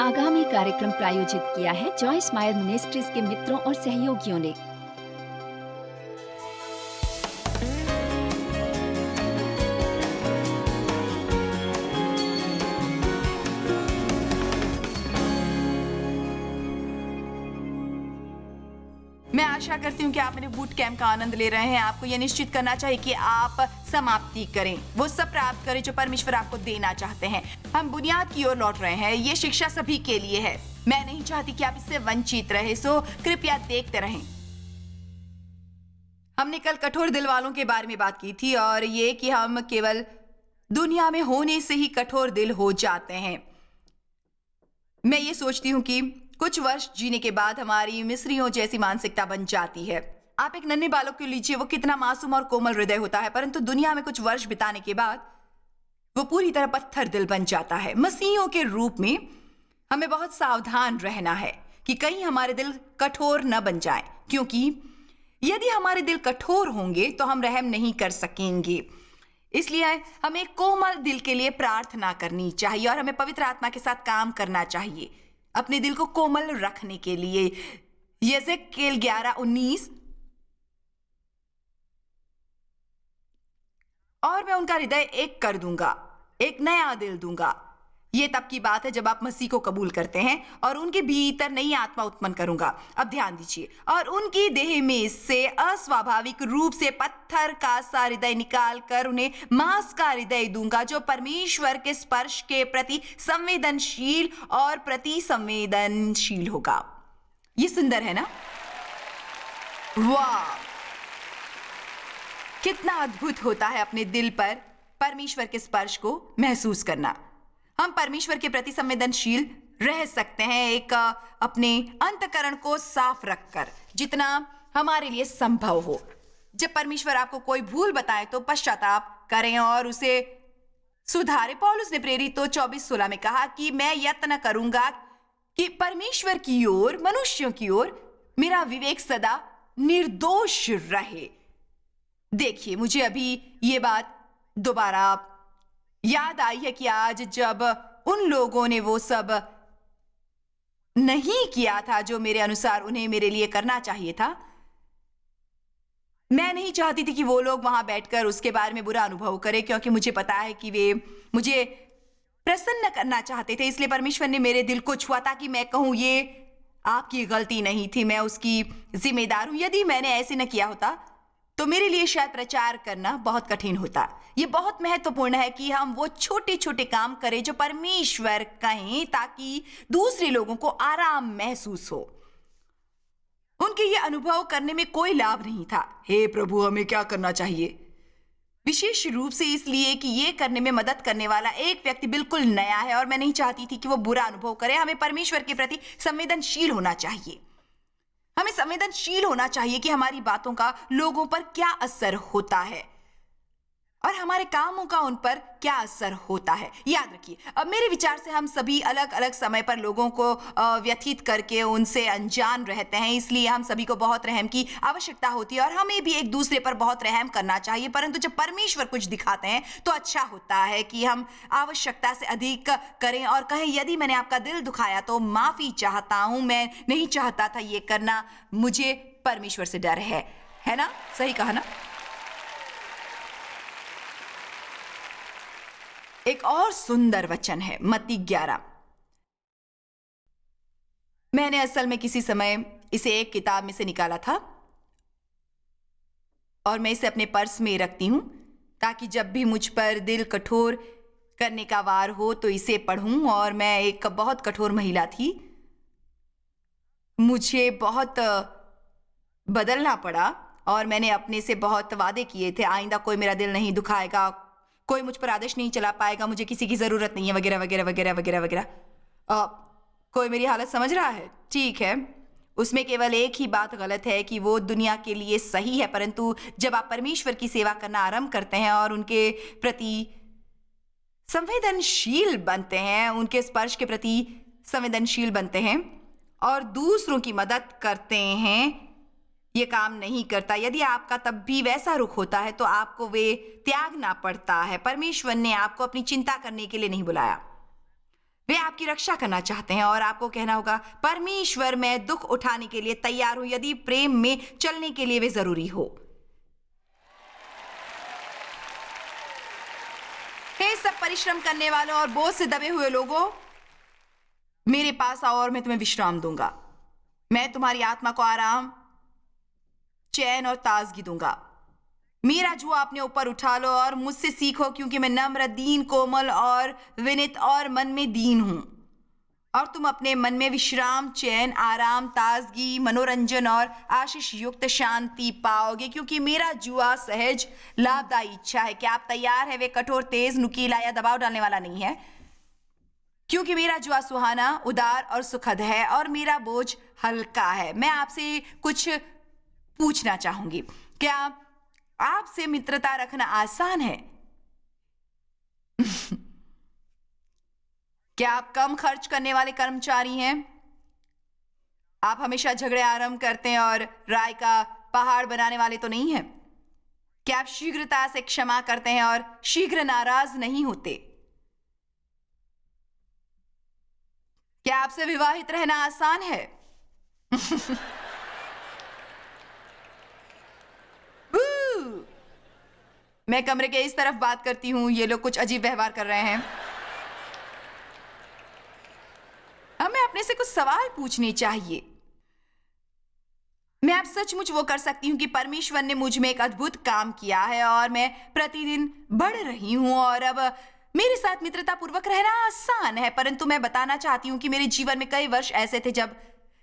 आगामी कार्यक्रम प्रायोजित किया है जॉय स्माइल मिनिस्ट्रीज के मित्रों और सहयोगियों ने। मैं आशा करती हूँ कि आप मेरे बूट कैंप का आनंद ले रहे हैं। आपको यह निश्चित करना चाहिए कि आप समाप्ति करें, वो सब प्राप्त करें जो परमेश्वर आपको देना चाहते हैं। हम बुनियाद की ओर लौट रहे हैं। ये शिक्षा सभी के लिए है। मैं नहीं चाहती कि आप इससे वंचित रहे, सो कृपया देखते रहें। हमने कल कठोर दिल वालों के बारे में बात की थी और ये कि हम केवल दुनिया में होने से ही कठोर दिल हो जाते हैं। मैं ये सोचती हूँ कि कुछ वर्ष जीने के बाद हमारी मिस्रियों जैसी मानसिकता बन जाती है। आप एक नन्हे बालक को लीजिए, वो कितना मासूम और कोमल हृदय होता है, परंतु दुनिया में कुछ वर्ष बिताने के बाद वो पूरी तरह पत्थर दिल बन जाता है। मसीहियों के रूप में हमें बहुत सावधान रहना है कि कहीं हमारे दिल कठोर न बन जाए, क्योंकि यदि हमारे दिल कठोर होंगे तो हम रहम नहीं कर सकेंगे। इसलिए हमें कोमल दिल के लिए प्रार्थना करनी चाहिए और हमें पवित्र आत्मा के साथ काम करना चाहिए अपने दिल को कोमल रखने के लिए। यहेजकेल 11:19, और मैं उनका हृदय एक कर दूंगा, एक नया दिल दूंगा। यह तब की बात है जब आप मसीह को कबूल करते हैं, और उनके भीतर नई आत्मा उत्पन्न करूंगा। अब ध्यान दीजिए, और उनकी देह में से अस्वाभाविक रूप से पत्थर का सा हृदय निकाल कर उन्हें मांस का हृदय दूंगा, जो परमेश्वर के स्पर्श के प्रति संवेदनशील और प्रति संवेदनशील होगा। ये सुंदर है ना? वाह, कितना अद्भुत होता है अपने दिल पर परमेश्वर के स्पर्श को महसूस करना। हम परमेश्वर के प्रति संवेदनशील रह सकते हैं, एक अपने अंतःकरण को साफ रखकर, जितना हमारे लिए संभव हो। जब परमेश्वर आपको कोई भूल बताए तो पश्चाताप करें और उसे सुधारें। पौलुस ने प्रेरित 24:16 में कहा कि मैं यत्न करूंगा कि परमेश्वर की ओर, मनुष्यों की ओर मेरा विवेक सदा निर्दोष रहे। देखिए, मुझे अभी ये बात दोबारा याद आई है कि आज जब उन लोगों ने वो सब नहीं किया था जो मेरे अनुसार उन्हें मेरे लिए करना चाहिए था, मैं नहीं चाहती थी कि वो लोग वहां बैठकर उसके बारे में बुरा अनुभव करें, क्योंकि मुझे पता है कि वे मुझे प्रसन्न करना चाहते थे। इसलिए परमेश्वर ने मेरे दिल को छुआ ताकि मैं कहूं, ये आपकी गलती नहीं थी, मैं उसकी जिम्मेदार हूं। यदि मैंने ऐसे न किया होता तो मेरे लिए शायद प्रचार करना बहुत कठिन होता। ये बहुत महत्वपूर्ण है कि हम वो छोटे छोटे काम करें जो परमेश्वर कहें, ताकि दूसरे लोगों को आराम महसूस हो। उनके ये अनुभव करने में कोई लाभ नहीं था, हे प्रभु हमें क्या करना चाहिए, विशेष रूप से इसलिए कि ये करने में मदद करने वाला एक व्यक्ति बिल्कुल नया है और मैं नहीं चाहती थी कि वो बुरा अनुभव करे। हमें परमेश्वर के प्रति संवेदनशील होना चाहिए। हमें संवेदनशील होना चाहिए कि हमारी बातों का लोगों पर क्या असर होता है और हमारे कामों का उन पर क्या असर होता है। याद रखिए, अब मेरे विचार से हम सभी अलग अलग समय पर लोगों को व्यथित करके उनसे अनजान रहते हैं, इसलिए हम सभी को बहुत रहम की आवश्यकता होती है और हमें भी एक दूसरे पर बहुत रहम करना चाहिए। परंतु जब परमेश्वर कुछ दिखाते हैं तो अच्छा होता है कि हम आवश्यकता से अधिक करें और कहें, यदि मैंने आपका दिल दुखाया तो माफी चाहता हूं, मैं नहीं चाहता था ये करना, मुझे परमेश्वर से डर है ना? सही कहा ना? एक और सुंदर वचन है मत्ती 11। मैंने असल में किसी समय इसे एक किताब में से निकाला था और मैं इसे अपने पर्स में रखती हूं, ताकि जब भी मुझ पर दिल कठोर करने का वार हो तो इसे पढ़ूं। और मैं एक बहुत कठोर महिला थी, मुझे बहुत बदलना पड़ा और मैंने अपने से बहुत वादे किए थे, आइंदा कोई मेरा दिल नहीं दुखाएगा, कोई मुझ पर आदेश नहीं चला पाएगा, मुझे किसी की जरूरत नहीं है, वगैरह वगैरह वगैरह वगैरह वगैरह। कोई मेरी हालत समझ रहा है? ठीक है, उसमें केवल एक ही बात गलत है कि वो दुनिया के लिए सही है, परंतु जब आप परमेश्वर की सेवा करना आरंभ करते हैं और उनके प्रति संवेदनशील बनते हैं, उनके स्पर्श के प्रति संवेदनशील बनते हैं और दूसरों की मदद करते हैं, ये काम नहीं करता। यदि आपका तब भी वैसा रुख होता है तो आपको वे त्यागना पड़ता है। परमेश्वर ने आपको अपनी चिंता करने के लिए नहीं बुलाया। वे आपकी रक्षा करना चाहते हैं और आपको कहना होगा, परमेश्वर मैं दुख उठाने के लिए तैयार हूं यदि प्रेम में चलने के लिए वे जरूरी हो। हे सब परिश्रम करने वालों और बोझ से दबे हुए लोगों, मेरे पास आओ और मैं तुम्हें विश्राम दूंगा। मैं तुम्हारी आत्मा को आराम, चैन और ताजगी दूंगा। मेरा जुआ अपने ऊपर उठा लो और मुझसे सीखो, क्योंकि मैं नम्र, दीन, कोमल और विनीत और मन में दीन हूं, और तुम अपने मन में विश्राम, चैन, आराम, ताजगी, मनोरंजन और आशीष युक्त शांति पाओगे, क्योंकि मेरा जुआ सहज, लाभदायी इच्छा है। क्या आप तैयार है? वे कठोर, तेज, नुकीला या दबाव डालने वाला नहीं है, क्योंकि मेरा जुआ सुहाना, उदार और सुखद है और मेरा बोझ हल्का है। मैं आपसे कुछ पूछना चाहूंगी, क्या आपसे मित्रता रखना आसान है? क्या आप कम खर्च करने वाले कर्मचारी हैं? आप हमेशा झगड़े आरंभ करते हैं और राय का पहाड़ बनाने वाले तो नहीं हैं? क्या आप शीघ्रता से क्षमा करते हैं और शीघ्र नाराज नहीं होते? क्या आपसे विवाहित रहना आसान है? मैं कमरे के इस तरफ बात करती हूं, ये लोग कुछ अजीब व्यवहार कर रहे हैं। हमें अपने से कुछ सवाल पूछने चाहिए। मैं अब सचमुच वो कर सकती हूँ कि परमेश्वर ने मुझ में एक अद्भुत काम किया है और मैं प्रतिदिन बढ़ रही हूँ और अब मेरे साथ मित्रता पूर्वक रहना आसान है। परंतु मैं बताना चाहती हूँ कि मेरे जीवन में कई वर्ष ऐसे थे जब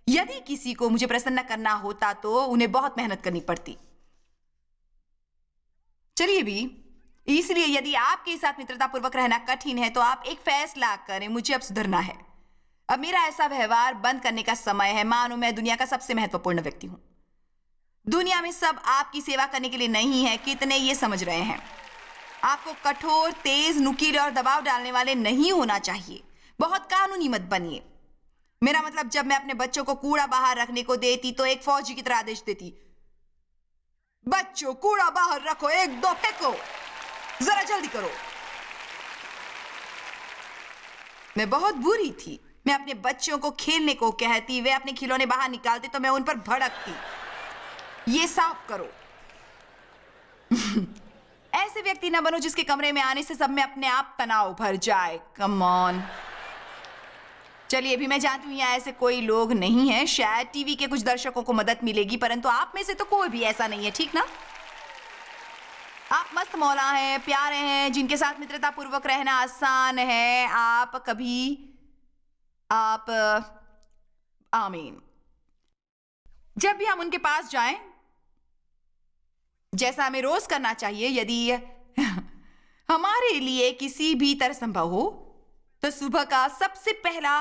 यदि किसी को मुझे प्रसन्न करना होता तो उन्हें बहुत मेहनत करनी पड़ती। चलिए भी, इसलिए यदि आपके साथ मित्रता पूर्वक रहना कठिन है तो आप एक फैसला करें, मुझे अब सुधरना है। अब मेरा ऐसा व्यवहार बंद करने का समय है। मानो मैं दुनिया का सबसे महत्वपूर्ण व्यक्ति हूं। दुनिया में सब आपकी सेवा करने के लिए नहीं है, कितने ये समझ रहे हैं। आपको कठोर, तेज, नुकीले और दबाव डालने वाले नहीं होना चाहिए। बहुत कानूनी मत बनिए। मेरा मतलब, जब मैं अपने बच्चों को कूड़ा बाहर रखने को देती तो एक फौजी की तरह आदेश देती, बच्चों कूड़ा बाहर रखो, 1 2 फेंको, जरा जल्दी करो। मैं बहुत बुरी थी। मैं अपने बच्चों को खेलने को कहती, वे अपने खिलौने बाहर निकालते तो मैं उन पर भड़कती, ये साफ करो। ऐसे व्यक्ति न बनो जिसके कमरे में आने से सब में अपने आप तनाव भर जाए। Come on. चलिए, अभी मैं जानती हूं यहाँ ऐसे कोई लोग नहीं हैं। शायद टीवी के कुछ दर्शकों को मदद मिलेगी, परंतु आप में से तो कोई भी ऐसा नहीं है, ठीक ना? आप मस्त मौला हैं, प्यारे हैं, जिनके साथ मित्रता पूर्वक रहना आसान है। आमीन। जब भी हम उनके पास जाएं, जैसा हमें रोज करना चाहिए, यदि हमारे लिए किसी भी तरह संभव हो, तो सुबह का सबसे पहला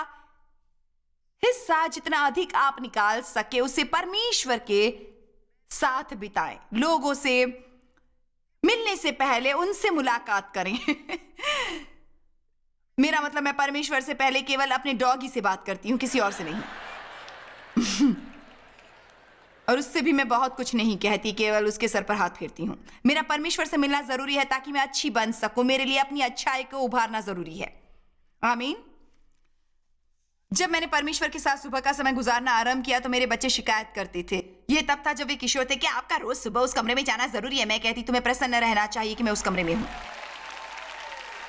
हिस्सा जितना अधिक आप निकाल सके उसे परमेश्वर के साथ बिताएं। लोगों से मिलने से पहले उनसे मुलाकात करें। मेरा मतलब, मैं परमेश्वर से पहले केवल अपने डॉगी से बात करती हूं, किसी और से नहीं। और उससे भी मैं बहुत कुछ नहीं कहती, केवल उसके सर पर हाथ फेरती हूं। मेरा परमेश्वर से मिलना जरूरी है ताकि मैं अच्छी बन सकूं। मेरे लिए अपनी अच्छाई को उभारना जरूरी है। आमीन। जब मैंने परमेश्वर के साथ सुबह का समय गुजारना आरंभ किया तो मेरे बच्चे शिकायत करते थे। यह तब था जब वे किशोर थे। क्या आपका रोज सुबह उस कमरे में जाना जरूरी है? मैं कहती, तुम्हें प्रसन्न रहना चाहिए कि मैं उस कमरे में हूं।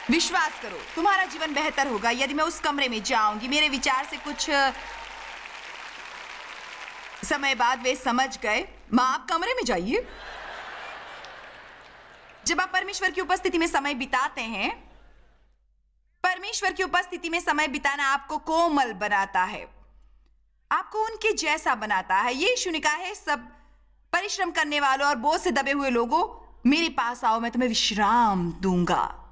विश्वास करो, तुम्हारा जीवन बेहतर होगा यदि मैं उस कमरे में जाऊंगी। मेरे विचार से कुछ समय बाद वे समझ गए। मां, आप कमरे में जाइए। जब आप परमेश्वर की उपस्थिति में समय बिताते हैं, परमेश्वर की उपस्थिति में समय बिताना आपको कोमल बनाता है, आपको उनके जैसा बनाता है। यीशु ने कहा है, सब परिश्रम करने वालों और बोझ से दबे हुए लोगों, मेरे पास आओ, मैं तुम्हें विश्राम दूंगा।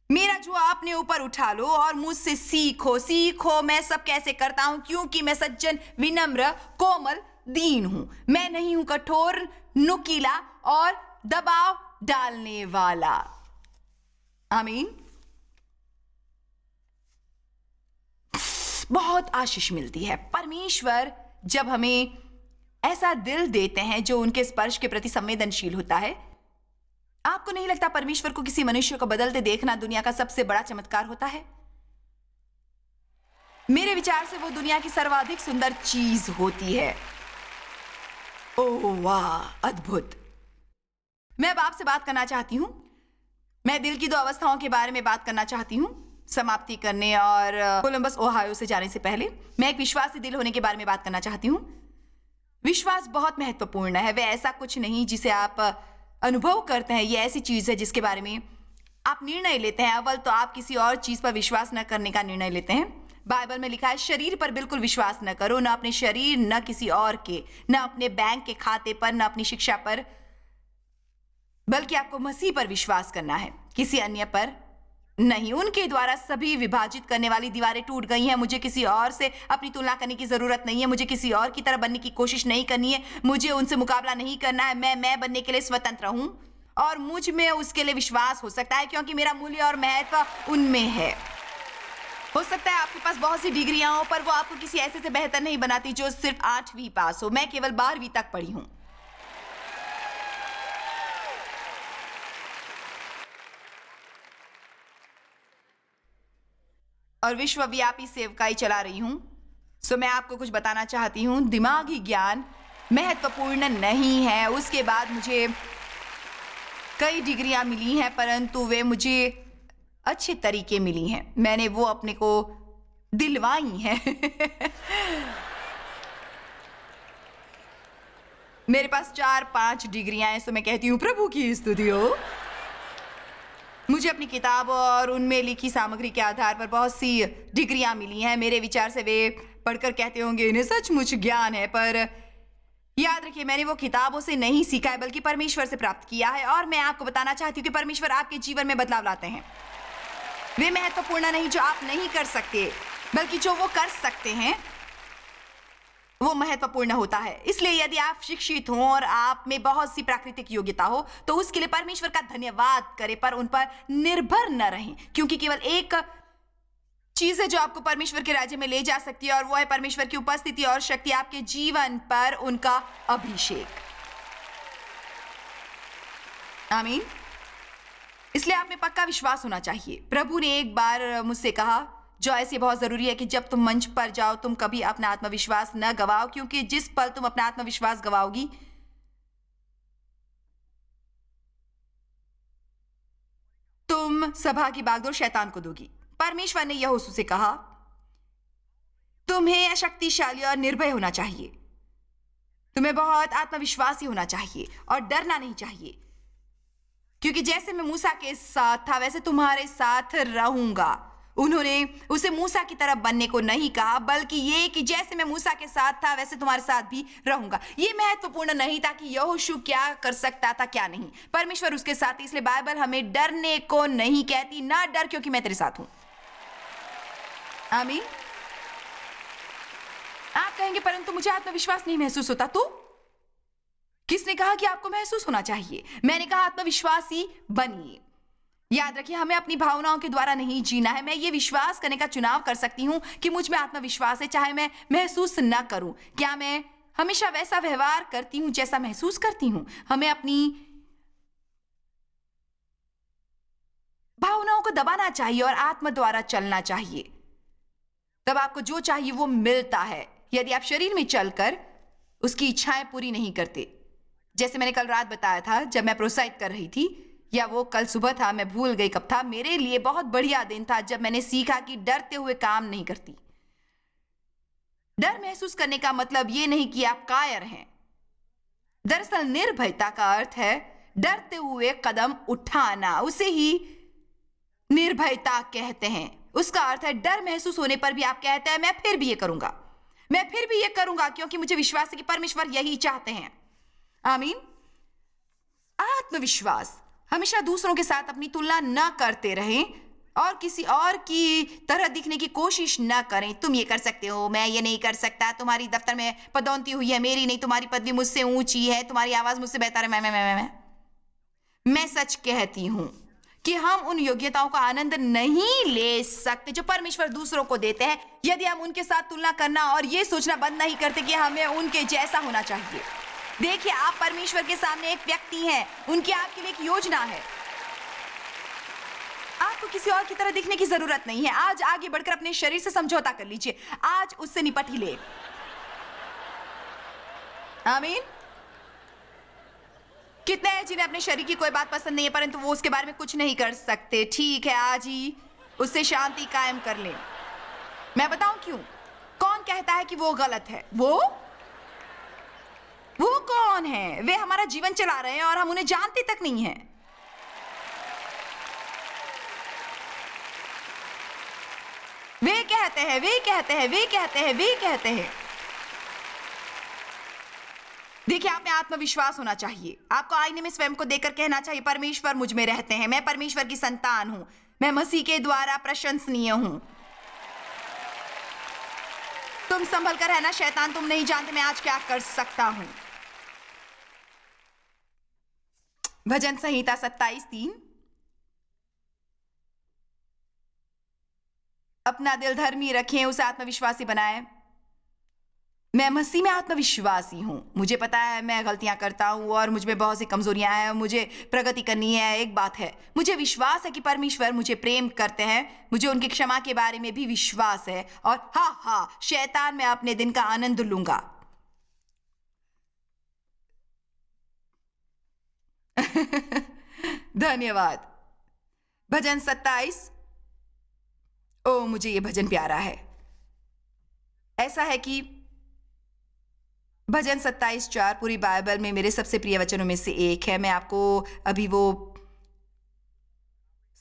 मेरा जुआ अपने ऊपर उठा लो और मुझसे सीखो। मैं सब कैसे करता हूं, क्योंकि मैं सज्जन, विनम्र, कोमल, दीन हूं। मैं नहीं हूं कठोर, नुकीला और दबाव डालने वाला। आमीन। बहुत आशीष मिलती है। परमेश्वर जब हमें ऐसा दिल देते हैं जो उनके स्पर्श के प्रति संवेदनशील होता है। आपको नहीं लगता परमेश्वर को किसी मनुष्य को बदलते देखना दुनिया का सबसे बड़ा चमत्कार होता है? विचार से वो दुनिया की सर्वाधिक सुंदर चीज होती है। ओह वाह, अद्भुत। मैं अब आपसे बात करना चाहती हूँ। मैं दिल की दो अवस्थाओं के बारे में बात करना चाहती हूँ। समाप्ति करने और कोलंबस ओहायो से जाने से पहले मैं एक विश्वासी दिल होने के बारे में बात करना चाहती हूँ। विश्वास बहुत महत्वपूर्ण है। वह ऐसा कुछ नहीं जिसे आप अनुभव करते हैं। यह ऐसी चीज है जिसके बारे में आप निर्णय लेते हैं। अव्वल तो आप किसी और चीज पर विश्वास न करने का निर्णय लेते हैं। बाइबल में लिखा है, शरीर पर बिल्कुल विश्वास न करो, न अपने शरीर, न किसी और के, न अपने बैंक के खाते पर, न अपनी शिक्षा पर, बल्कि आपको मसीह पर विश्वास करना है, किसी अन्य पर नहीं। उनके द्वारा सभी विभाजित करने वाली दीवारें टूट गई हैं। मुझे किसी और से अपनी तुलना करने की जरूरत नहीं है। मुझे किसी और की तरह बनने की कोशिश नहीं करनी है। मुझे उनसे मुकाबला नहीं करना है। मैं बनने के लिए स्वतंत्र हूं और मुझ में उसके लिए विश्वास हो सकता है, क्योंकि मेरा मूल्य और महत्व उनमें है। हो सकता है आपके पास बहुत सी डिग्रियां हो, पर वो आपको किसी ऐसे से बेहतर नहीं बनाती जो सिर्फ 8वीं पास हो। मैं केवल 12वीं तक पढ़ी हूं। और विश्वव्यापी सेवकाई चला रही हूं। सो मैं आपको कुछ बताना चाहती हूं। दिमागी ज्ञान महत्वपूर्ण नहीं है। उसके बाद मुझे कई डिग्रियां मिली हैं, परंतु वे मुझे अच्छे तरीके मिली हैं। मैंने वो अपने को दिलवाई हैं। मेरे पास 4-5 डिग्रियां हैं। सो मैं कहती हूँ, प्रभु की स्तुति हो। मुझे अपनी किताब और उनमें लिखी सामग्री के आधार पर बहुत सी डिग्रियां मिली हैं। मेरे विचार से वे पढ़कर कहते होंगे, इन्हें सचमुच ज्ञान है, पर याद रखिए, मैंने वो किताबों से नहीं सीखा है, बल्कि परमेश्वर से प्राप्त किया है। और मैं आपको बताना चाहती हूँ कि परमेश्वर आपके जीवन में बदलाव लाते हैं। वे महत्वपूर्ण नहीं जो आप नहीं कर सकते, बल्कि जो वो कर सकते हैं वो महत्वपूर्ण होता है। इसलिए यदि आप शिक्षित हों और आप में बहुत सी प्राकृतिक योग्यता हो, तो उसके लिए परमेश्वर का धन्यवाद करें, पर उन पर निर्भर न रहें, क्योंकि केवल एक चीज है जो आपको परमेश्वर के राज्य में ले जा सकती है, और वो है परमेश्वर की उपस्थिति और शक्ति आपके जीवन पर, उनका अभिषेक। आमीन। इसलिए आप में पक्का विश्वास होना चाहिए। प्रभु ने एक बार मुझसे कहा, जॉयस, ये बहुत जरूरी है कि जब तुम मंच पर जाओ तुम कभी अपना आत्मविश्वास न गवाओ, क्योंकि जिस पल तुम अपना आत्मविश्वास गवाओगी, तुम सभा की बागडोर शैतान को दोगी। परमेश्वर ने यहोशू से कहा, तुम्हें शक्तिशाली और निर्भय होना चाहिए। तुम्हें बहुत आत्मविश्वासी होना चाहिए और डरना नहीं चाहिए, क्योंकि जैसे मैं मूसा के साथ था वैसे तुम्हारे साथ रहूंगा। उन्होंने उसे मूसा की तरह बनने को नहीं कहा, बल्कि ये कि जैसे मैं मूसा के साथ था वैसे तुम्हारे साथ भी रहूंगा। ये महत्वपूर्ण नहीं था कि यहोशू क्या कर सकता था क्या नहीं। परमेश्वर उसके साथ, इसलिए बाइबल हमें डरने को नहीं कहती। ना डर, क्योंकि मैं तेरे साथ हूं। आमीन। आप कहेंगे, परंतु मुझे आत्मविश्वास नहीं महसूस होता। तो किसने कहा कि आपको महसूस होना चाहिए? मैंने कहा आत्मविश्वासी बनिए। याद रखिए, हमें अपनी भावनाओं के द्वारा नहीं जीना है। मैं ये विश्वास करने का चुनाव कर सकती हूँ कि मुझ में आत्मविश्वास है, चाहे मैं महसूस न करूं। क्या मैं हमेशा वैसा व्यवहार करती हूं जैसा महसूस करती हूं? हमें अपनी भावनाओं को दबाना चाहिए और आत्मा द्वारा चलना चाहिए। तब आपको जो चाहिए वो मिलता है। यदि आप शरीर में चलकर उसकी इच्छाएं पूरी नहीं करते, जैसे मैंने कल रात बताया था जब मैं प्रोत्साहित कर रही थी, या वो कल सुबह था, मैं भूल गई कब था। मेरे लिए बहुत बढ़िया दिन था जब मैंने सीखा कि डरते हुए काम नहीं करती। डर महसूस करने का मतलब ये नहीं कि आप कायर हैं। दरअसल निर्भयता का अर्थ है डरते हुए कदम उठाना। उसे ही निर्भयता कहते हैं। उसका अर्थ है डर महसूस होने पर भी आप कहते हैं, मैं फिर भी ये करूंगा, मैं फिर भी ये करूंगा, क्योंकि मुझे विश्वास है कि परमेश्वर यही चाहते हैं। आमीन। आत्मविश्वास हमेशा दूसरों के साथ अपनी तुलना न करते रहें और किसी और की तरह दिखने की कोशिश न करें। तुम ये कर सकते हो, मैं ये नहीं कर सकता। तुम्हारी दफ्तर में पदोन्नति हुई है, मेरी नहीं। तुम्हारी पदवी मुझसे ऊंची है, तुम्हारी आवाज मुझसे बेहतर है। मैं सच कहती हूं कि हम उन योग्यताओं का आनंद नहीं ले सकते जो परमेश्वर दूसरों को देते हैं, यदि हम उनके साथ तुलना करना और ये सोचना बंद नहीं करते कि हमें उनके जैसा होना चाहिए। देखिए, आप परमेश्वर के सामने एक व्यक्ति हैं, उनकी आपके लिए एक योजना है। आप आपको किसी और की तरह दिखने की जरूरत नहीं है। आज आगे बढ़कर अपने शरीर से समझौता कर लीजिए। आज उससे निपट ही ले। आमीन। कितने हैं जिन्हें अपने शरीर की कोई बात पसंद नहीं है परंतु वो उसके बारे में कुछ नहीं कर सकते? ठीक है, आज ही उससे शांति कायम कर ले। मैं बताऊं क्यों? कौन कहता है कि वो गलत है? वो कौन है? वे हमारा जीवन चला रहे हैं और हम उन्हें जानते तक नहीं हैं। वे कहते हैं। देखिए, आप में आत्मविश्वास होना चाहिए। आपको आईने में स्वयं को देखकर कहना चाहिए, परमेश्वर मुझ में रहते हैं, मैं परमेश्वर की संतान हूं, मैं मसीह के द्वारा प्रशंसनीय हूं। तुम संभल कर रहना शैतान, तुम नहीं जानते मैं आज क्या कर सकता हूं। भजन संहिता 27:3। अपना दिल धर्मी रखें, उसे आत्मविश्वासी बनाएं। मैं मसीह में आत्मविश्वासी हूं। मुझे पता है मैं गलतियां करता हूं और मुझ में बहुत सी कमजोरियां हैं। मुझे प्रगति करनी है। एक बात है, मुझे विश्वास है कि परमेश्वर मुझे प्रेम करते हैं। मुझे उनकी क्षमा के बारे में भी विश्वास है। और हाँ, शैतान में अपने दिन का आनंद लूंगा। धन्यवाद। भजन 27। ओ, मुझे ये भजन प्यारा है। ऐसा है कि भजन 27:4 पूरी बाइबल में मेरे सबसे प्रिय वचनों में से एक है। मैं आपको अभी वो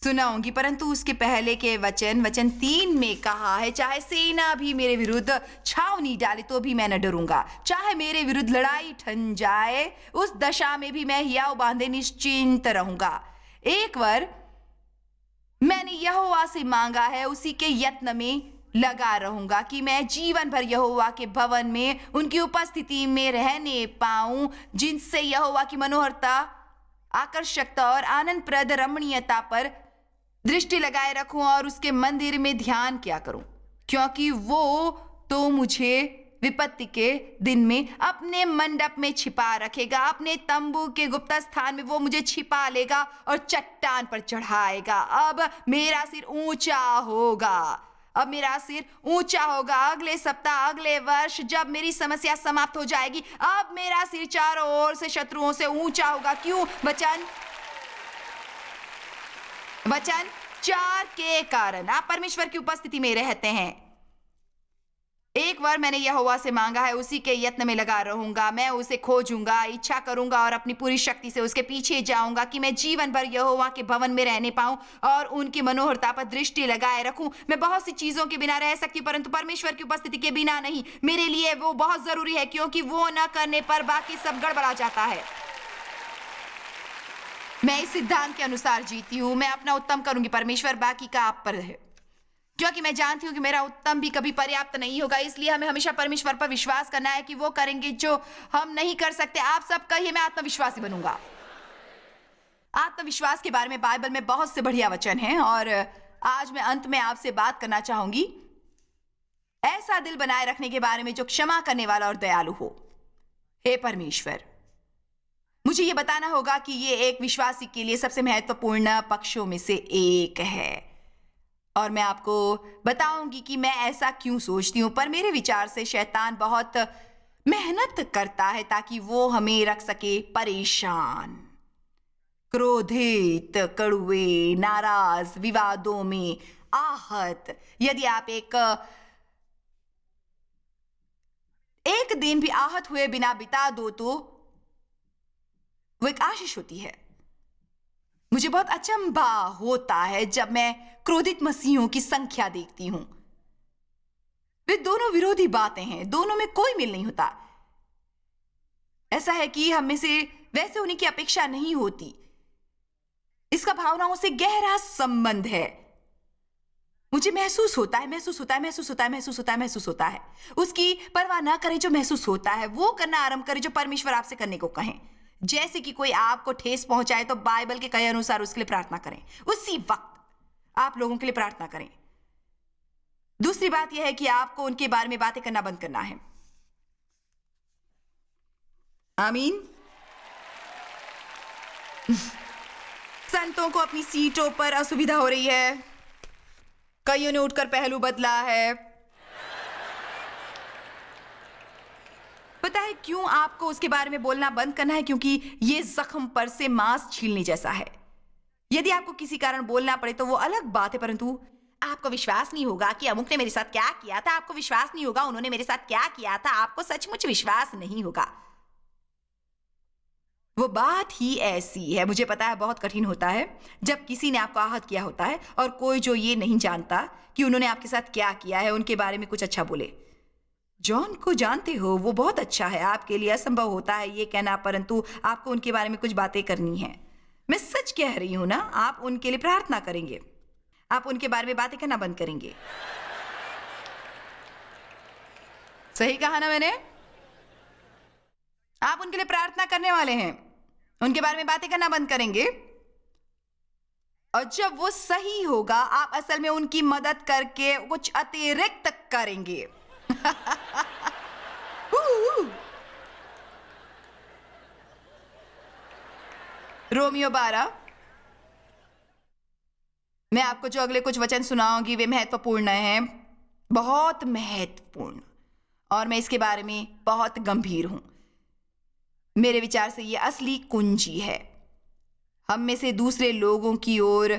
सुनाऊंगी, परंतु उसके पहले के वचन 3 में कहा है, चाहे सेना भी मेरे विरुद्ध छावनी डाले तो भी मैं न डरूंगा, चाहे मेरे विरुद्ध लड़ाई ठन जाए उस दशा में भी मैं हियाव बांधे निश्चिंत रहूंगा। एक बार मैंने यहोवा से मांगा है, उसी के यत्न में लगा रहूंगा कि मैं जीवन भर यहोवा के भवन में उनकी उपस्थिति में रहने पाऊं, जिनसे यहोवा की मनोहरता, आकर्षकता और आनंदप्रद रमणीयता पर दृष्टि लगाए रखूं और उसके मंदिर में ध्यान किया करूं, क्योंकि वो तो मुझे विपत्ति के दिन में अपने मंडप में छिपा रखेगा। अपने तंबू के गुप्त स्थान में वो मुझे छिपा लेगा और चट्टान पर चढ़ाएगा। अब मेरा सिर ऊंचा होगा। अगले सप्ताह, अगले वर्ष, जब मेरी समस्या समाप्त हो जाएगी, अब मेरा सिर चारों ओर से शत्रुओं से ऊंचा होगा। क्यों? वचन 4 के कारण। आप परमेश्वर की उपस्थिति में रहते हैं। एक बार मैंने यहोवा से मांगा है, उसी के यत्न में लगा रहूंगा। मैं उसे खोजूंगा, इच्छा करूंगा और अपनी पूरी शक्ति से उसके पीछे जाऊंगा कि मैं जीवन भर यहोवा के भवन में रहने पाऊं और उनकी मनोहरता पर दृष्टि लगाए रखूं। मैं बहुत सी चीजों के बिना रह सकती हूं, परंतु परमेश्वर की उपस्थिति के बिना नहीं। मेरे लिए वो बहुत जरूरी है, क्योंकि वो न करने पर बाकी सब गड़बड़ा जाता है। मैं इस सिद्धांत के अनुसार जीती हूं। मैं अपना उत्तम करूंगी, परमेश्वर बाकी का आप पर है, क्योंकि मैं जानती हूं कि मेरा उत्तम भी कभी पर्याप्त नहीं होगा। इसलिए हमें हमेशा परमेश्वर पर विश्वास करना है कि वो करेंगे जो हम नहीं कर सकते। आप सब कहिए, मैं आत्मविश्वासी बनूंगा। आत्मविश्वास के बारे में बाइबल में बहुत से बढ़िया वचन हैं और आज मैं अंत में आपसे बात करना चाहूंगी ऐसा दिल बनाए रखने के बारे में जो क्षमा करने वाला और दयालु हो। हे परमेश्वर, मुझे ये बताना होगा कि ये एक विश्वासी के लिए सबसे महत्वपूर्ण पक्षों में से एक है और मैं आपको बताऊंगी कि मैं ऐसा क्यों सोचती हूं। पर मेरे विचार से शैतान बहुत मेहनत करता है ताकि वो हमें रख सके परेशान, क्रोधित, कड़वे, नाराज, विवादों में आहत। यदि आप एक दिन भी आहत हुए बिना बिता दो तो वो एक आशीष होती है। मुझे बहुत अचंभा होता है जब मैं क्रोधित मसीहों की संख्या देखती हूं। वे दोनों विरोधी बातें हैं, दोनों में कोई मेल नहीं होता। ऐसा है कि हम में से वैसे होने की अपेक्षा नहीं होती। इसका भावनाओं से गहरा संबंध है। मुझे महसूस होता है। उसकी परवाह ना करें जो महसूस होता है, वो करना आरंभ करें जो परमेश्वर आपसे करने को कहें। जैसे कि कोई आपको ठेस पहुंचाए तो बाइबल के कहे अनुसार उसके लिए प्रार्थना करें। उसी वक्त आप लोगों के लिए प्रार्थना करें। दूसरी बात यह है कि आपको उनके बारे में बातें करना बंद करना है। आमीन। संतों को अपनी सीटों पर असुविधा हो रही है। कईयों ने उठकर पहलू बदला है। पता है क्यों आपको उसके बारे में बोलना बंद करना है? क्योंकि ये जख्म पर से मांस छीलने जैसा है। यदि आपको किसी कारण बोलना पड़े तो वो अलग बात है, परंतु आपको विश्वास नहीं होगा कि अमुक ने मेरे साथ क्या किया था। आपको विश्वास नहीं होगा उन्होंने मेरे साथ क्या किया था। आपको सचमुच विश्वास नहीं होगा। वो बात ही ऐसी है। मुझे पता है बहुत कठिन होता है जब किसी ने आपको आहत किया होता है और कोई जो ये नहीं जानता कि उन्होंने आपके साथ क्या किया है उनके बारे में कुछ अच्छा बोले। जॉन को जानते हो, वो बहुत अच्छा है। आपके लिए असंभव होता है ये कहना, परंतु आपको उनके बारे में कुछ बातें करनी है। मैं सच कह रही हूं ना। आप उनके लिए प्रार्थना करेंगे। आप उनके बारे में बातें करना बंद करेंगे। सही कहा ना मैंने? आप उनके लिए प्रार्थना करने वाले हैं, उनके बारे में बातें करना बंद करेंगे, और जब वो सही होगा आप असल में उनकी मदद करके कुछ अतिरिक्त करेंगे। रोमियो 12। मैं आपको जो अगले कुछ वचन सुनाऊंगी वे महत्वपूर्ण हैं, बहुत महत्वपूर्ण, और मैं इसके बारे में बहुत गंभीर हूं। मेरे विचार से यह असली कुंजी है हम में से दूसरे लोगों की ओर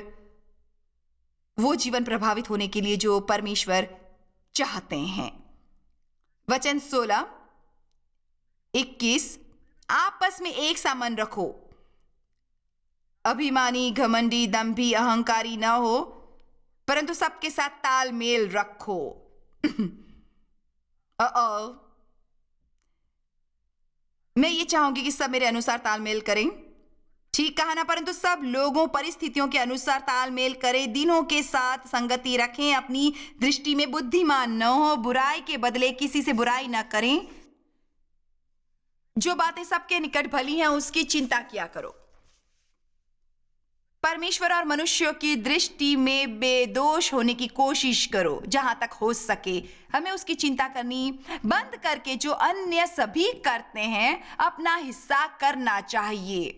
वो जीवन प्रभावित होने के लिए जो परमेश्वर चाहते हैं। वचन 16, 21। आपस में एक सा मन रखो, अभिमानी, घमंडी, दंभी, अहंकारी न हो, परंतु सबके साथ तालमेल रखो। मैं ये चाहूंगी कि सब मेरे अनुसार तालमेल करें। ठीक कहा ना? परंतु सब लोगों परिस्थितियों के अनुसार तालमेल करें, दिनों के साथ संगति रखें, अपनी दृष्टि में बुद्धिमान न हो, बुराई के बदले किसी से बुराई न करें। जो बातें सबके निकट भली हैं उसकी चिंता किया करो। परमेश्वर और मनुष्यों की दृष्टि में बेदोष होने की कोशिश करो जहां तक हो सके। हमें उसकी चिंता करनी बंद करके जो अन्य सभी करते हैं अपना हिस्सा करना चाहिए।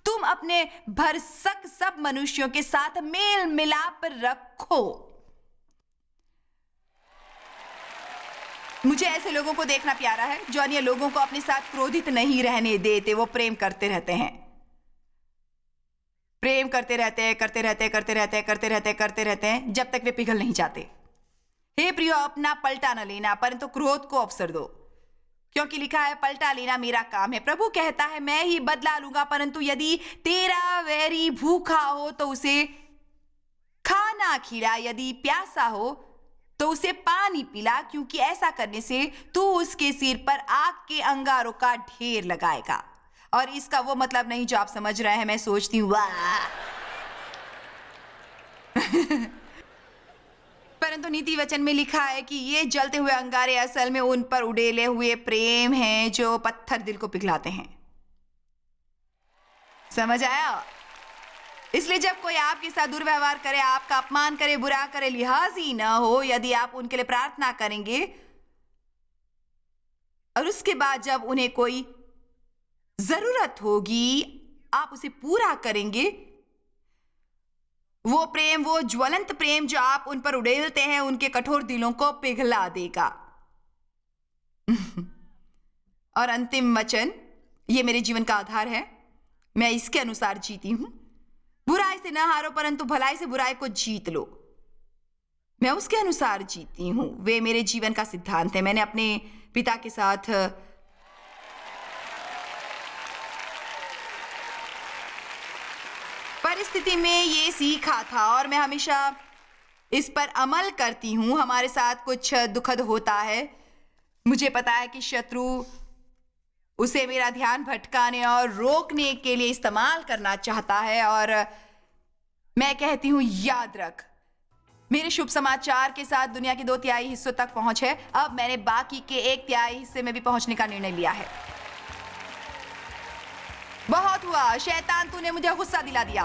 तुम अपने भरसक सब मनुष्यों के साथ मेल मिलाप रखो। मुझे ऐसे लोगों को देखना प्यारा है जो अन्य लोगों को अपने साथ क्रोधित नहीं रहने देते। वो प्रेम करते रहते हैं, प्रेम करते रहते हैं, करते रहते हैं जब तक वे पिघल नहीं जाते। हे प्रियो, अपना पलटा न लेना, परंतु क्रोध को अवसर दो, क्योंकि लिखा है पलटा लेना मेरा काम है। प्रभु कहता है मैं ही बदला लूंगा। परंतु यदि तेरा वैरी भूखा हो तो उसे खाना खिला, यदि प्यासा हो तो उसे पानी पिला, क्योंकि ऐसा करने से तू उसके सिर पर आग के अंगारों का ढेर लगाएगा। और इसका वो मतलब नहीं जो आप समझ रहे हैं। मैं सोचती हूँ वाह। परंतु नीति वचन में लिखा है कि ये जलते हुए अंगारे असल में उन पर उड़ेले हुए प्रेम हैं जो पत्थर दिल को पिघलाते हैं। समझ आया? इसलिए जब कोई आपके साथ दुर्व्यवहार करे, आपका अपमान करे, बुरा करे, लिहाजी न हो, यदि आप उनके लिए प्रार्थना करेंगे और उसके बाद जब उन्हें कोई जरूरत होगी आप उसे पूरा करेंगे, वो प्रेम, वो ज्वलंत प्रेम जो आप उन पर उड़ेलते हैं उनके कठोर दिलों को पिघला देगा। और अंतिम वचन, ये मेरे जीवन का आधार है, मैं इसके अनुसार जीती हूं। बुराई से ना हारो, परंतु भलाई से बुराई को जीत लो। मैं उसके अनुसार जीती हूं। वे मेरे जीवन का सिद्धांत है। मैंने अपने पिता के साथ परिस्थिति में ये सीखा था और मैं हमेशा इस पर अमल करती हूं। हमारे साथ कुछ दुखद होता है, मुझे पता है कि शत्रु उसे मेरा ध्यान भटकाने और रोकने के लिए इस्तेमाल करना चाहता है, और मैं कहती हूं याद रख, मेरे शुभ समाचार के साथ दुनिया के 2/3 हिस्सों तक पहुंच है। अब मैंने बाकी के 1/3 हिस्से में भी पहुंचने का निर्णय लिया है। बहुत हुआ शैतान, तूने मुझे गुस्सा दिला दिया।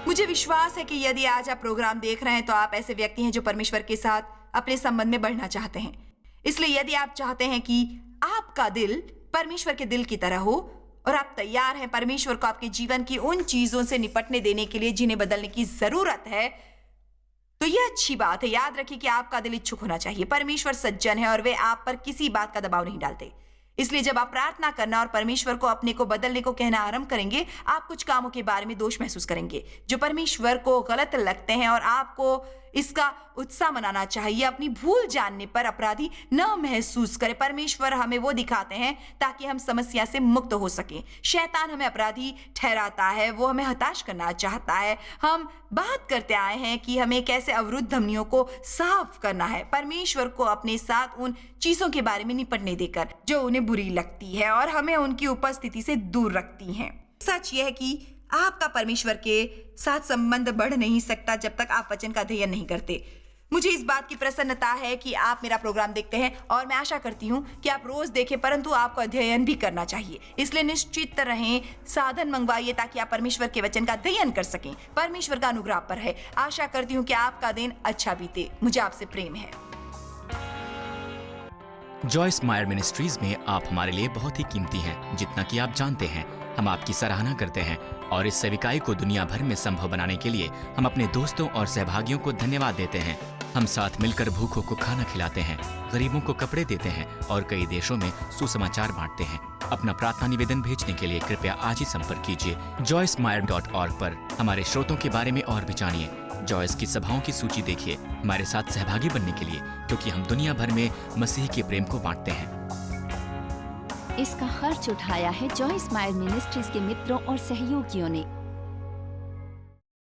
मुझे विश्वास है कि यदि आज आप प्रोग्राम देख रहे हैं तो आप ऐसे व्यक्ति हैं जो परमेश्वर के साथ अपने संबंध में बढ़ना चाहते हैं। इसलिए यदि आप चाहते हैं कि आपका दिल परमेश्वर के दिल की तरह हो और आप तैयार हैं परमेश्वर को आपके जीवन की उन चीजों से निपटने देने के लिए जिन्हें बदलने की जरूरत है, तो यह अच्छी बात है। याद रखिए कि आपका दिल इच्छुक होना चाहिए। परमेश्वर सज्जन है और वे आप पर किसी बात का दबाव नहीं डालते। इसलिए जब आप प्रार्थना करना और परमेश्वर को अपने को बदलने को कहना आरंभ करेंगे, आप कुछ कामों के बारे में दोष महसूस करेंगे जो परमेश्वर को गलत लगते हैं, और आपको इसका उत्साह मनाना चाहिए। अपनी भूल जानने पर अपराधी न महसूस करें। परमेश्वर हमें वो दिखाते हैं ताकि हम समस्या से मुक्त हो सकें। शैतान हमें अपराधी ठहराता है, वो हमें हताश करना चाहता है। हम बात करते आए हैं कि हमें कैसे अवरुद्ध धमनियों को साफ करना है, परमेश्वर को अपने साथ उन चीजों के बारे में निपटने देकर जो उन्हें बुरी लगती है और हमें उनकी उपस्थिति से दूर रखती हैं। सच यह है कि आपका परमेश्वर के साथ संबंध बढ़ नहीं सकता जब तक आप वचन का अध्ययन नहीं करते। मुझे इस बात की प्रसन्नता है कि आप मेरा प्रोग्राम देखते हैं और मैं आशा करती हूँ कि आप रोज देखें, परंतु आपको अध्ययन भी करना चाहिए। इसलिए निश्चित रहें, साधन मंगवाइए ताकि आप परमेश्वर के वचन का अध्ययन कर सकें। परमेश्वर का अनुग्रह पर है। आशा करती हूँ कि आपका दिन अच्छा बीते। मुझे आपसे प्रेम है। जॉयस मायर मिनिस्ट्रीज में आप हमारे लिए बहुत ही कीमती हैं, जितना कि आप जानते हैं। हम आपकी सराहना करते हैं और इस सेविकाई को दुनिया भर में संभव बनाने के लिए हम अपने दोस्तों और सहभागियों को धन्यवाद देते हैं। हम साथ मिलकर भूखों को खाना खिलाते हैं, गरीबों को कपड़े देते हैं और कई देशों में सुसमाचार बांटते हैं। अपना प्रार्थना निवेदन भेजने के लिए कृपया आज ही संपर्क कीजिए joycemeyer.org पर। हमारे स्रोतों के बारे में और भी जानिए। जॉयस की सभाओं की सूची देखिए हमारे साथ सहभागी बनने के लिए, क्योंकि हम दुनिया भर में मसीह के प्रेम को बांटते हैं। इसका खर्च उठाया है जॉयस मायर मिनिस्ट्रीज के मित्रों और सहयोगियों ने।